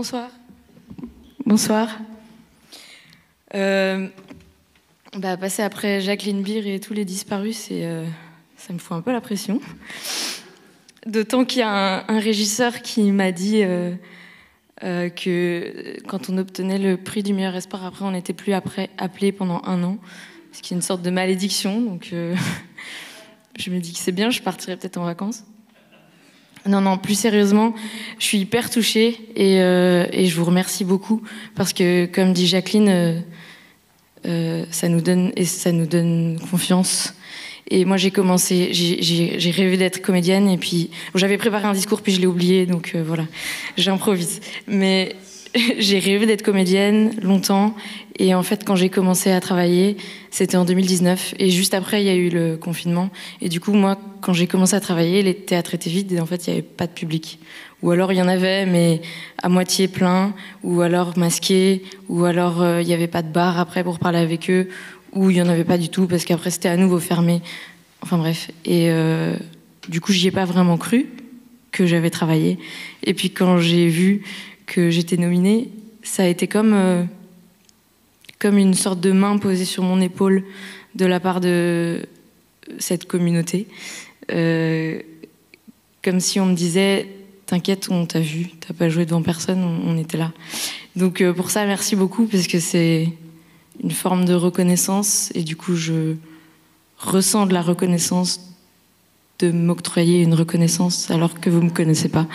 Bonsoir. Bonsoir. Passer après Jacqueline Beer et tous les disparus, ça me fout un peu la pression. D'autant qu'il y a un régisseur qui m'a dit que quand on obtenait le prix du meilleur espoir, après on n'était plus appelé pendant 1 an, ce qui est une sorte de malédiction. Donc je me dis que c'est bien, je partirai peut-être en vacances. Non, plus sérieusement, je suis hyper touchée et je vous remercie beaucoup parce que, comme dit Jacqueline, ça nous donne confiance. Et moi, j'ai rêvé d'être comédienne et puis j'avais préparé un discours puis je l'ai oublié, donc voilà, j'improvise. Mais j'ai rêvé d'être comédienne longtemps et en fait, quand j'ai commencé à travailler, c'était en 2019 et juste après, il y a eu le confinement. Et du coup, moi, quand j'ai commencé à travailler, les théâtres étaient vides et en fait, il n'y avait pas de public. Ou alors, il y en avait, mais à moitié plein, ou alors masqué, ou alors il n'y avait pas de bar après pour parler avec eux, ou il n'y en avait pas du tout parce qu'après, c'était à nouveau fermé. Enfin bref. Et du coup, j'y ai pas vraiment cru que j'avais travaillé. Et puis, quand j'ai vu que j'étais nominée, ça a été comme une sorte de main posée sur mon épaule de la part de cette communauté. Comme si on me disait « T'inquiète, on t'a vu, t'as pas joué devant personne, on était là ». Donc pour ça, merci beaucoup, parce que c'est une forme de reconnaissance, et du coup, je ressens de la reconnaissance de m'octroyer une reconnaissance alors que vous me connaissez pas.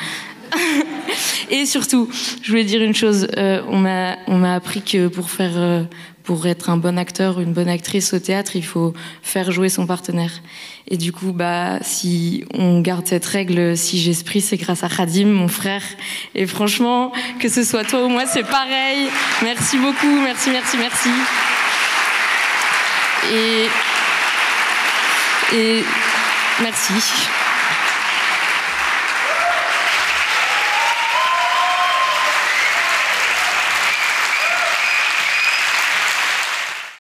Et surtout, je voulais dire une chose, on m'a appris que pour être un bon acteur ou une bonne actrice au théâtre, il faut faire jouer son partenaire. Et du coup, si on garde cette règle, si j'ai ce prix, c'est grâce à Khadim, mon frère. Et franchement, que ce soit toi ou moi, c'est pareil. Merci beaucoup, merci. Et merci.